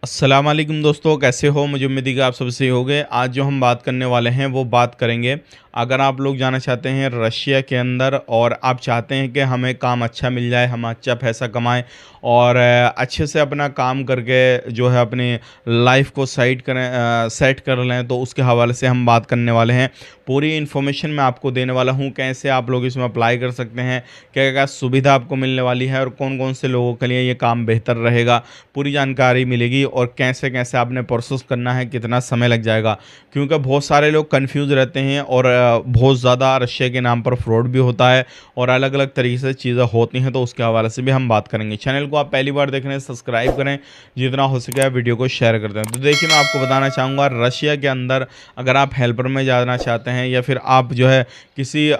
अस्सलाम वालेकुम दोस्तों, कैसे हो? मुझे उम्मीद है कि आप सब सही होंगे। आज जो हम बात करने वाले हैं वो बात करेंगे, अगर आप लोग जाना चाहते हैं रशिया के अंदर और आप चाहते हैं कि हमें काम अच्छा मिल जाए, हम अच्छा पैसा कमाएं और अच्छे से अपना काम करके जो है अपनी लाइफ को सेट कर लें, तो उसके हवाले से हम बात करने वाले हैं। पूरी इन्फॉर्मेशन मैं आपको देने वाला हूं, कैसे आप लोग इसमें अप्लाई कर सकते हैं, क्या क्या सुविधा आपको मिलने वाली है और कौन कौन से लोगों के लिए ये काम बेहतर रहेगा, पूरी जानकारी मिलेगी। और कैसे कैसे आपने प्रोसेस करना है, कितना समय लग जाएगा, क्योंकि बहुत सारे लोग कंफ्यूज रहते हैं और बहुत ज़्यादा रशिया के नाम पर फ्रॉड भी होता है और अलग अलग तरीके से चीज़ें होती हैं, तो उसके हवाले से भी हम बात करेंगे। चैनल को आप पहली बार देख रहे हैं, सब्सक्राइब करें, जितना हो सके वीडियो को शेयर कर दें। तो देखिए, मैं आपको बताना चाहूँगा, रशिया के अंदर अगर आप हेल्पर में जाना चाहते हैं या फिर आप जो है किसी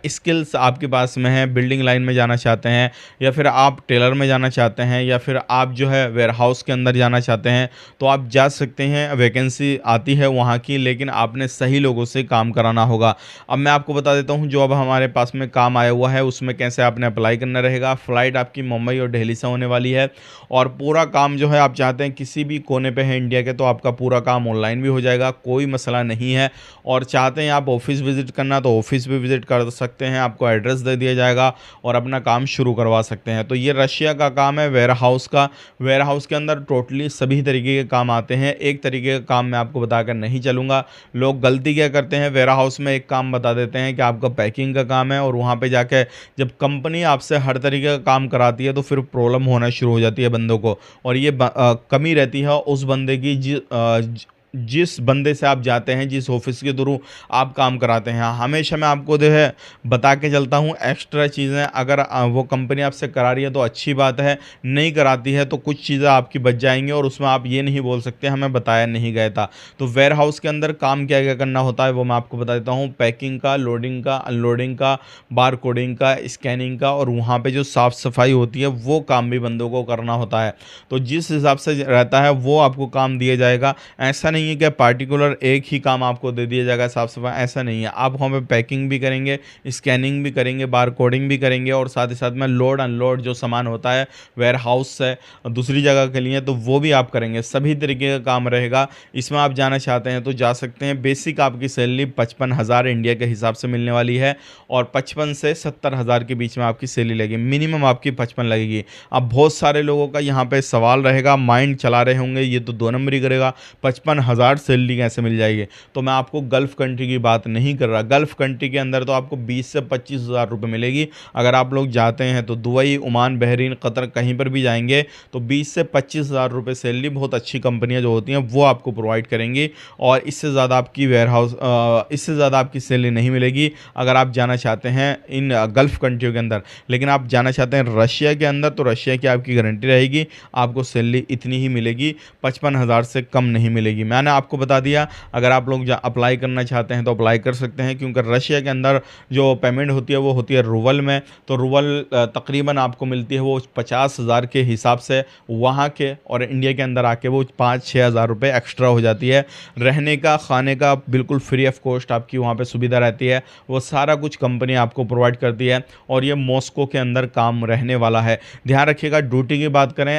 स्किल्स आपके पास में है, बिल्डिंग लाइन में जाना चाहते हैं या फिर आप टेलर में जाना चाहते हैं या फिर आप जो है वेयर हाउस के अंदर जाना चाहते हैं, तो आप जा सकते हैं। वैकेंसी आती है वहाँ की, लेकिन आपने सही लोगों से काम कराना होगा। अब मैं आपको बता देता हूँ, जो अब हमारे पास में काम आया हुआ है उसमें कैसे आपने अप्लाई करना रहेगा। फ़्लाइट आपकी मुंबई और दिल्ली से होने वाली है और पूरा काम जो है आप चाहते हैं किसी भी कोने पे है इंडिया के, तो आपका पूरा काम ऑनलाइन भी हो जाएगा, कोई मसला नहीं है। और चाहते हैं आप ऑफिस विज़िट करना, तो ऑफिस भी विज़िट कर सकते हैं, आपको एड्रेस दे दिया जाएगा और अपना काम शुरू करवा सकते हैं। तो ये रशिया का काम है वेयर हाउस का। वेयर हाउस के अंदर टोटली सभी तरीके के काम आते हैं। एक तरीके का काम मैं आपको बताकर नहीं चलूँगा। लोग गलती क्या करते हैं, वेयर हाउस में एक काम बता देते हैं कि आपका पैकिंग का काम है और वहाँ पे जाके जब कंपनी आपसे हर तरीके का काम कराती है तो फिर प्रॉब्लम होना शुरू हो जाती है बंदों को। और ये कमी रहती है उस बंदे की जिस बंदे से आप जाते हैं, जिस ऑफिस के थ्रू आप काम कराते हैं। हमेशा मैं आपको जो है बता के चलता हूँ एक्स्ट्रा चीज़ें, अगर वो कंपनी आपसे करा रही है तो अच्छी बात है, नहीं कराती है तो कुछ चीज़ें आपकी बच जाएंगी और उसमें आप ये नहीं बोल सकते हमें बताया नहीं गया था। तो वेयर हाउस के अंदर काम क्या क्या करना होता है वो मैं आपको बता देता हूँ। पैकिंग का, लोडिंग का, अनलोडिंग का, बार कोडिंग का, स्कैनिंग का, और वहाँ पे जो साफ़ सफाई होती है वो काम भी बंदों को करना होता है। तो जिस हिसाब से रहता है वो आपको काम दिया जाएगा। ऐसा नहीं है कि पार्टिकुलर एक ही काम आपको दे दिया जाएगा साफ़ सफाई, ऐसा नहीं है। आप वहाँ पे पैकिंग भी करेंगे, स्कैनिंग भी करेंगे, बार कोडिंग भी करेंगे और साथ ही साथ में लोड अनलोड जो सामान होता है वेयर हाउस से दूसरी जगह के लिए, तो वो भी आप करेंगे। सभी तरीके का काम रहेगा। इसमें आप जाना चाहते हैं तो जा सकते हैं। बेसिक आपकी सैलरी 55,000 इंडिया के हिसाब से मिलने वाली है और 55 से 70,000 के बीच में आपकी सैलरी लगेगी। मिनिमम आपकी 55 लगेगी। अब बहुत सारे लोगों का यहाँ पे सवाल रहेगा, माइंड चला रहे होंगे ये तो 2 नंबर ही करेगा, 55,000 सैलरी कैसे मिल जाएगी। तो मैं आपको गल्फ़ कंट्री की बात नहीं कर रहा। गल्फ़ कंट्री के अंदर तो आपको 20 से 25,000 रुपये मिलेगी। अगर आप लोग जाते हैं तो दुबई, ओमान, बहरीन, कतर कहीं पर भी जाएंगे तो 20 से 25,000 रुपये सैलरी बहुत अच्छी कंपनियां जो होती हैं वो आपको प्रोवाइड करेंगी और इससे ज़्यादा आपकी इससे ज़्यादा आपकी सैलरी नहीं मिलेगी अगर आप जाना चाहते हैं इन गल्फ़ कंट्रियों के अंदर। लेकिन आप जाना चाहते हैं रशिया के अंदर, तो रशिया की आपकी गारंटी रहेगी, आपको सैलरी इतनी ही मिलेगी, 55,000 से कम नहीं मिलेगी। मैंने आपको बता दिया, अगर आप लोग अप्लाई करना चाहते हैं तो अप्लाई कर सकते हैं, क्योंकि रशिया के अंदर जो पेमेंट होती है वो होती है रूबल में। तो रूबल तकरीबन आपको मिलती है वो 50,000 के हिसाब से वहाँ के, और इंडिया के अंदर आके वो 5-6 हज़ार रुपये एक्स्ट्रा हो जाती है। रहने का, खाने का बिल्कुल फ्री ऑफ कॉस्ट आपकी वहाँ पे सुविधा रहती है, वो सारा कुछ कंपनी आपको प्रोवाइड करती है। और ये मॉस्को के अंदर काम रहने वाला है। ध्यान रखिएगा, ड्यूटी की बात करें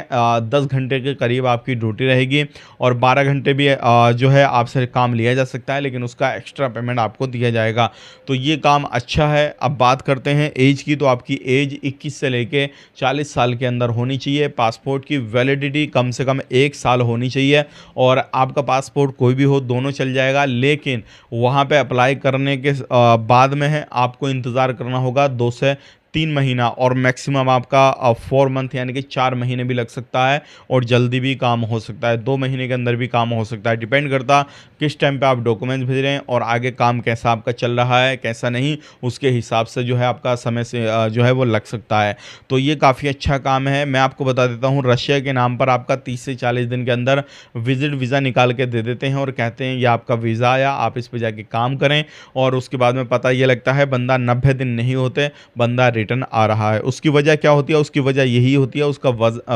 10 घंटे के करीब आपकी ड्यूटी रहेगी और 12 घंटे भी जो है आपसे काम लिया जा सकता है, लेकिन उसका एक्स्ट्रा पेमेंट आपको दिया जाएगा। तो ये काम अच्छा है। अब बात करते हैं एज की, तो आपकी एज 21 से लेके 40 साल के अंदर होनी चाहिए। पासपोर्ट की वैलिडिटी कम से कम 1 साल होनी चाहिए और आपका पासपोर्ट कोई भी हो, दोनों चल जाएगा। लेकिन वहाँ पे अप्लाई करने के बाद में है आपको इंतज़ार करना होगा 2 से 3 महीना, और मैक्सिमम आपका 4 मंथ यानी कि 4 महीने भी लग सकता है और जल्दी भी काम हो सकता है, 2 महीने के अंदर भी काम हो सकता है। डिपेंड करता किस टाइम पे आप डॉक्यूमेंट्स भेज रहे हैं और आगे काम कैसा आपका चल रहा है कैसा नहीं, उसके हिसाब से जो है आपका समय से जो है वो लग सकता है। तो ये काफ़ी अच्छा काम है। मैं आपको बता देता हूँ, रशिया के नाम पर आपका 30 से 40 दिन के अंदर विजिट वीज़ा निकाल के दे देते हैं और कहते हैं ये आपका वीज़ा आया, आप इस पर जाके काम करें। और उसके बाद में पता ये लगता है बंदा 90 दिन नहीं होते, बंदा रिटर्न आ रहा है। उसकी वजह क्या होती है? उसकी वजह यही होती है, उसका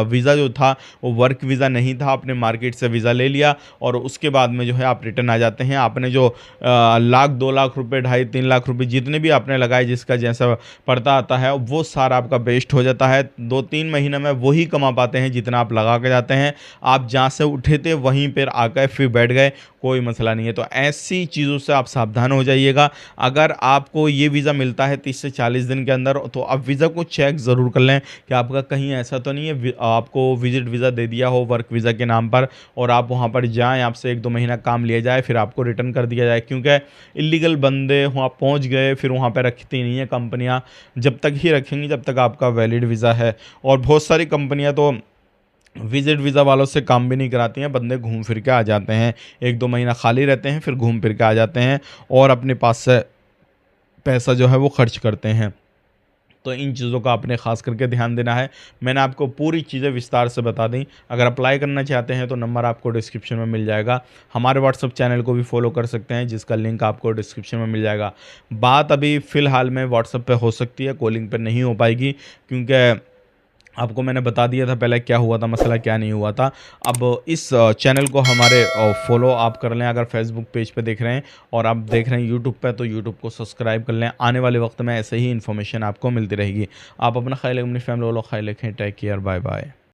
वीज़ा जो था वो वर्क वीज़ा नहीं था, आपने मार्केट से वीज़ा ले लिया और उसके बाद में जो है आप रिटर्न आ जाते हैं। आपने जो लाख 2 लाख रुपए, ढाई 3 लाख रुपए जितने भी आपने लगाए, जिसका जैसा पड़ता आता है, वो सारा आपका वेस्ट हो जाता है। 2-3 महीने में वही कमा पाते हैं जितना आप लगा के जाते हैं। आप जहाँ से उठे थे वहीं पर आकर फिर बैठ गए, कोई मसला नहीं है। तो ऐसी चीज़ों से आप सावधान हो जाइएगा। अगर आपको ये वीज़ा मिलता है 30 से 40 दिन के अंदर, तो आप वीज़ा को चेक ज़रूर कर लें कि आपका कहीं ऐसा तो नहीं है आपको विज़िट वीज़ा दे दिया हो वर्क वीज़ा के नाम पर और आप वहाँ पर जाएँ, आपसे 1-2 महीना काम लिया जाए, फिर आपको रिटर्न कर दिया जाए। क्योंकि इल्लीगल बंदे वहाँ पहुँच गए, फिर वहाँ पे रखती नहीं है कंपनियाँ, जब तक ही रखेंगी जब तक आपका वैलिड वीज़ा है। और बहुत सारी कंपनियाँ तो विज़िट वीज़ा वालों से काम भी नहीं कराती हैं, बंदे घूम फिर के आ जाते हैं, 1-2 महीना खाली रहते हैं, फिर घूम फिर के आ जाते हैं और अपने पास से पैसा जो है वो खर्च करते हैं। तो इन चीज़ों का आपने ख़ास करके ध्यान देना है। मैंने आपको पूरी चीज़ें विस्तार से बता दी। अगर अप्लाई करना चाहते हैं तो नंबर आपको डिस्क्रिप्शन में मिल जाएगा। हमारे व्हाट्सएप चैनल को भी फॉलो कर सकते हैं, जिसका लिंक आपको डिस्क्रिप्शन में मिल जाएगा। बात अभी फ़िलहाल में व्हाट्सएप पे हो सकती है, कॉलिंग पे नहीं हो पाएगी, क्योंकि आपको मैंने बता दिया था पहले क्या हुआ था, मसला क्या नहीं हुआ था। अब इस चैनल को हमारे फॉलो आप कर लें, अगर फेसबुक पेज पे देख रहे हैं और आप देख रहे हैं यूट्यूब पे, तो यूट्यूब को सब्सक्राइब कर लें। आने वाले वक्त में ऐसे ही इन्फॉर्मेशन आपको मिलती रहेगी। आप अपना ख्याल रखें, अपनी फैमिली वालों का ख्याल रखें। Take care, bye bye.